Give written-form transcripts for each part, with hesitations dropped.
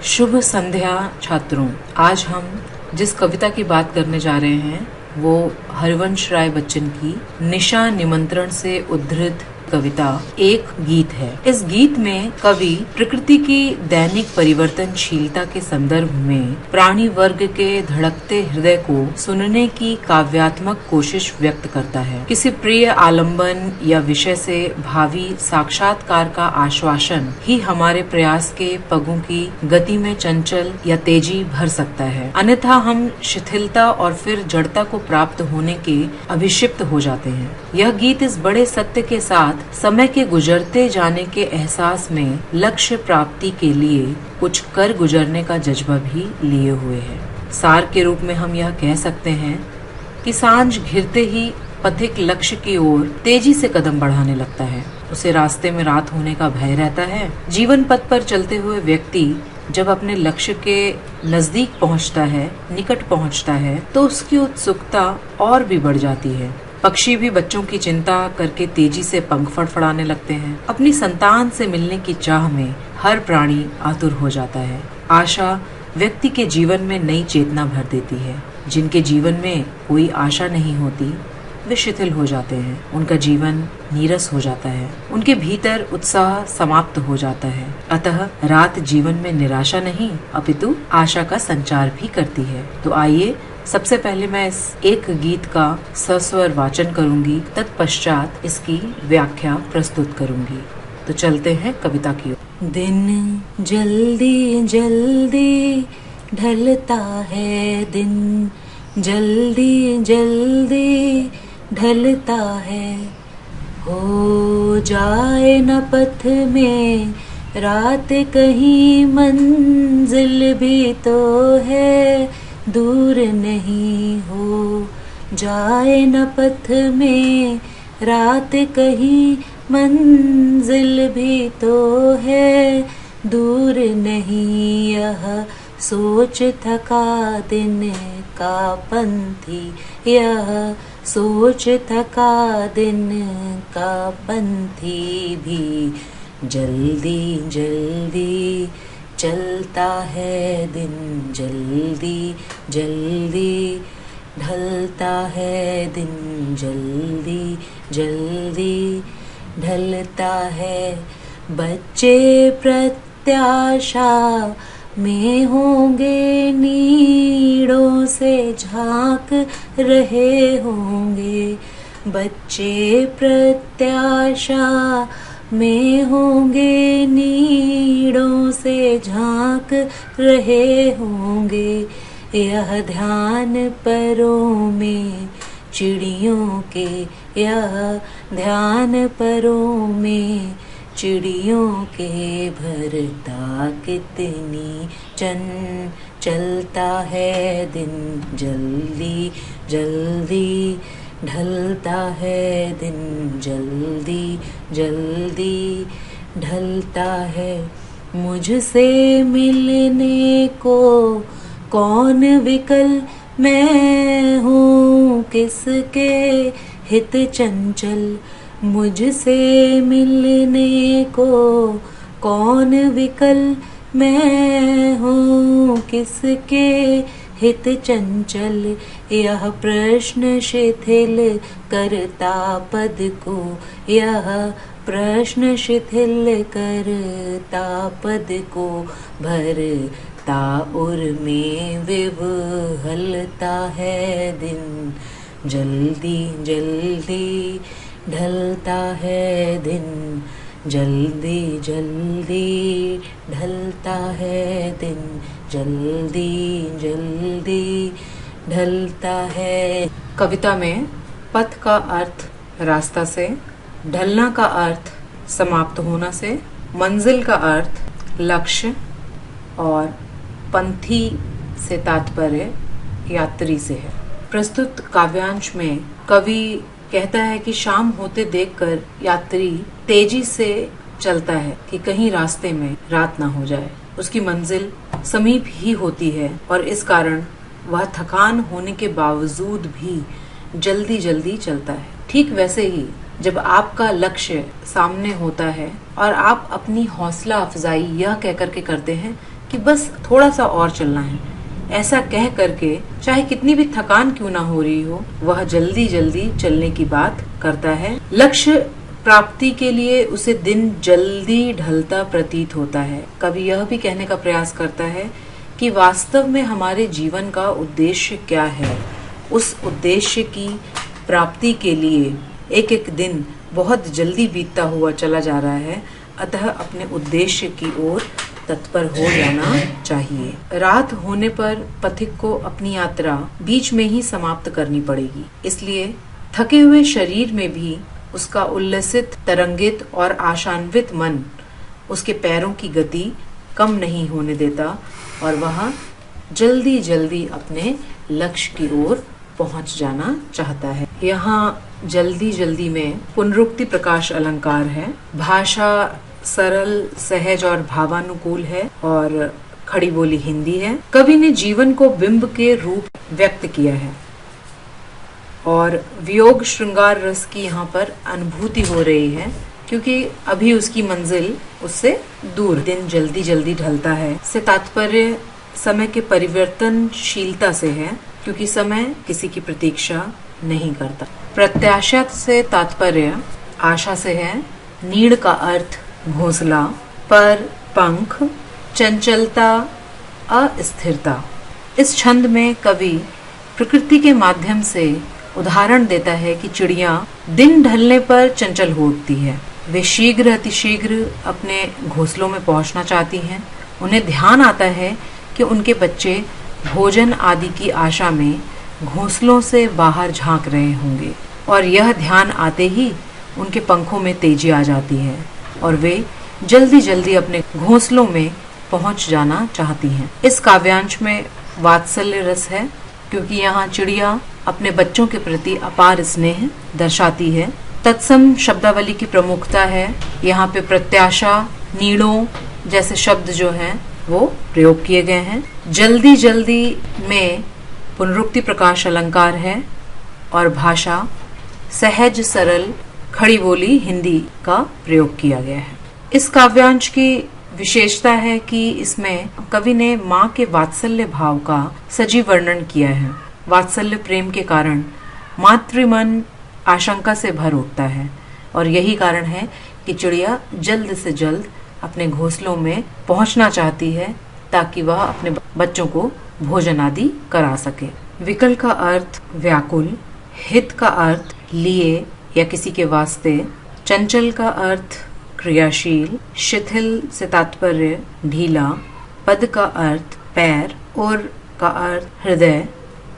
शुभ संध्या छात्रों। आज हम जिस कविता की बात करने जा रहे हैं वो हरिवंश राय बच्चन की निशा निमंत्रण से उद्धृत कविता एक गीत है। इस गीत में कवि प्रकृति की दैनिक परिवर्तनशीलता के संदर्भ में प्राणी वर्ग के धड़कते हृदय को सुनने की काव्यात्मक कोशिश व्यक्त करता है। किसी प्रिय आलंबन या विषय से भावी साक्षात्कार का आश्वासन ही हमारे प्रयास के पगों की गति में चंचल या तेजी भर सकता है, अन्यथा हम शिथिलता और फिर जड़ता को प्राप्त होने के अभिषिप्त हो जाते हैं। यह गीत इस बड़े सत्य के साथ समय के गुजरते जाने के एहसास में लक्ष्य प्राप्ति के लिए कुछ कर गुजरने का जज्बा भी लिए हुए है। सार के रूप में हम यह कह सकते हैं कि सांझ घिरते ही पथिक लक्ष्य की ओर तेजी से कदम बढ़ाने लगता है। उसे रास्ते में रात होने का भय रहता है। जीवन पथ पर चलते हुए व्यक्ति जब अपने लक्ष्य के नजदीक पहुंचता है, निकट पहुंचता है, तो उसकी उत्सुकता और भी बढ़ जाती है। पक्षी भी बच्चों की चिंता करके तेजी से पंख फड़फड़ाने लगते हैं। अपनी संतान से मिलने की चाह में हर प्राणी आतुर हो जाता है। आशा व्यक्ति के जीवन में नई चेतना भर देती है। जिनके जीवन में कोई आशा नहीं होती वे शिथिल हो जाते हैं। उनका जीवन नीरस हो जाता है। उनके भीतर उत्साह समाप्त हो जाता है। अतः रात जीवन में निराशा नहीं अपितु आशा का संचार भी करती है। तो आइए सबसे पहले मैं इस एक गीत का सस्वर वाचन करूंगी, तत्पश्चात इसकी व्याख्या प्रस्तुत करूंगी। तो चलते हैं कविता की ओर। दिन जल्दी जल्दी ढलता है, दिन जल्दी जल्दी ढलता है। हो जाए न पथ में रात, कहीं मंजिल भी तो है, दूर नहीं हो जाए न पथ में रात, कहीं मंजिल भी तो है, दूर नहीं। यह सोच थका दिन का पंथी, यह सोच थका दिन का पंथी भी जल्दी जल्दी चलता है। दिन जल्दी जल्दी ढलता है, दिन जल्दी जल्दी ढलता है। बच्चे प्रत्याशा में होंगे, नीड़ों से झांक रहे होंगे। बच्चे प्रत्याशा में होंगे, नीड़ों से झांक रहे होंगे। यह ध्यान परों में चिड़ियों के, यह ध्यान परों में चिड़ियों के भरता कितनी चलता है। दिन जल्दी जल्दी ढलता है, दिन जल्दी जल्दी ढलता है। मुझसे मिलने को कौन विकल, मैं हूँ किसके हित चंचल। मुझसे मिलने को कौन विकल, मैं हूँ किसके हित चंचल। यह प्रश्न शिथिल करता पद को, यह प्रश्न शिथिल करता पद को, भरता उर में विवहलता है। दिन जल्दी जल्दी ढलता है, दिन जल्दी जल्दी ढलता है, दिन जल्दी जल्दी ढलता है। कविता में पथ का अर्थ रास्ता से, ढलना का अर्थ समाप्त होना से, मंजिल का अर्थ लक्ष्य और पंथी से तात्पर्य यात्री से है। प्रस्तुत काव्यांश में कवि कहता है कि शाम होते देखकर यात्री तेजी से चलता है कि कहीं रास्ते में रात ना हो जाए। उसकी मंजिल समीप ही होती है और इस कारण वह थकान होने के बावजूद भी जल्दी जल्दी चलता है। ठीक वैसे ही जब आपका लक्ष्य सामने होता है और आप अपनी हौसला अफजाई यह कहकर के करते हैं कि बस थोड़ा सा और चलना है। ऐसा कह करके चाहे कितनी भी थकान क्यों ना हो रही हो, वह जल्दी जल्दी चलने की बात करता है। लक्ष्य प्राप्ति के लिए उसे दिन जल्दी ढलता प्रतीत होता है। कवि यह भी कहने का प्रयास करता है कि वास्तव में हमारे जीवन का उद्देश्य क्या है। उस उद्देश्य की प्राप्ति के लिए एक एक दिन बहुत जल्दी बीतता हुआ चला जा रहा है, अतः अपने उद्देश्य की ओर तत्पर हो जाना चाहिए। रात होने पर पथिक को अपनी यात्रा बीच में ही समाप्त करनी पड़ेगी, इसलिए थके हुए शरीर में भी उसका उल्लसित, तरंगित और आशान्वित मन उसके पैरों की गति कम नहीं होने देता और वह जल्दी जल्दी अपने लक्ष्य की ओर पहुंच जाना चाहता है। यहाँ जल्दी जल्दी में पुनरुक्ति प्रकाश अलंकार है। भाषा सरल, सहज और भावानुकूल है और खड़ी बोली हिंदी है। कवि ने जीवन को बिंब के रूप व्यक्त किया है और वियोग श्रृंगार रस की यहाँ पर अनुभूति हो रही है, क्योंकि अभी उसकी मंजिल उससे दूर। दिन जल्दी जल्दी ढलता है से तात्पर्य समय के परिवर्तनशीलता से है, क्योंकि समय किसी की प्रतीक्षा नहीं करता। प्रत्याशा से तात्पर्य आशा से है। नीड़ का अर्थ घोंसला, पर, पंख, चंचलता, अस्थिरता। इस छंद में कवि प्रकृति के माध्यम से उदाहरण देता है कि चिड़िया दिन ढलने पर चंचल हो उठती है। वे शीघ्र अतिशीघ्र अपने घोंसलों में पहुंचना चाहती हैं। उन्हें ध्यान आता है कि उनके बच्चे भोजन आदि की आशा में घोंसलों से बाहर झांक रहे होंगे और यह ध्यान आते ही उनके पंखों में तेजी आ जाती है और वे जल्दी जल्दी अपने घोंसलों में पहुंच जाना चाहती हैं। इस काव्यांश में वात्सल्य रस है, क्योंकि यहाँ चिड़िया अपने बच्चों के प्रति अपार स्नेह दर्शाती है। तत्सम शब्दावली की प्रमुखता है। यहाँ पे प्रत्याशा, नीड़ों जैसे शब्द जो हैं वो प्रयोग किए गए हैं। जल्दी जल्दी में पुनरुक्ति प्रकाश अलंकार है और भाषा सहज, सरल, खड़ी बोली हिंदी का प्रयोग किया गया है। इस काव्यांश की विशेषता है कि इसमें कवि ने माँ के वात्सल्य भाव का सजीव वर्णन किया है। वात्सल्य प्रेम के कारण मातृमन आशंका से भर उठता है और यही कारण है कि चिड़िया जल्द से जल्द अपने घोंसलों में पहुंचना चाहती है ताकि वह अपने बच्चों को भोजन आदि करा सके। विकल का अर्थ व्याकुल, हित का अर्थ लिए या किसी के वास्ते, चंचल का अर्थ क्रियाशील, शिथिल से तात्पर्य ढीला, पद का अर्थ पैर और का अर्थ हृदय,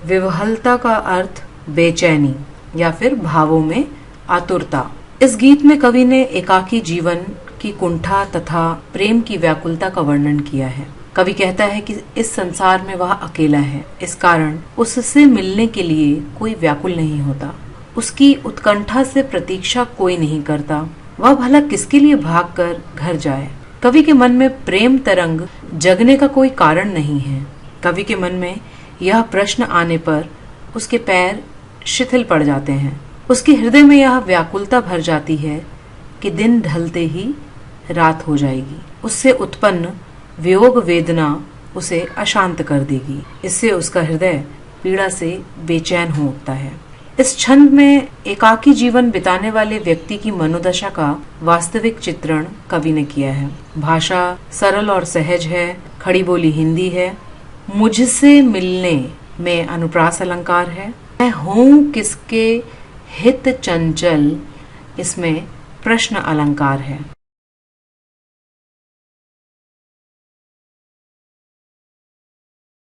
विवहलता का अर्थ बेचैनी या फिर भावों में आतुरता। इस गीत में कवि ने एकाकी जीवन की कुंठा तथा प्रेम की व्याकुलता का वर्णन किया है। कवि कहता है कि इस संसार में वह अकेला है, इस कारण उससे मिलने के लिए कोई व्याकुल नहीं होता, उसकी उत्कंठा से प्रतीक्षा कोई नहीं करता, वह भला किसके लिए भागकर घर जाए। कवि के मन में प्रेम तरंग जगने का कोई कारण नहीं है। कवि के मन में यह प्रश्न आने पर उसके पैर शिथिल पड़ जाते हैं। उसके हृदय में यह व्याकुलता भर जाती है कि दिन ढलते ही रात हो जाएगी। उससे उत्पन्न वियोग वेदना उसे अशांत कर देगी। इससे उसका हृदय पीड़ा से बेचैन हो उठता है। इस छंद में एकाकी जीवन बिताने वाले व्यक्ति की मनोदशा का वास्तविक चित्रण कवि ने किया है। भाषा सरल और सहज है, खड़ी बोली हिंदी है। मुझसे मिलने में अनुप्रास अलंकार है। मैं हूँ किसके हित चंचल, इसमें प्रश्न अलंकार है।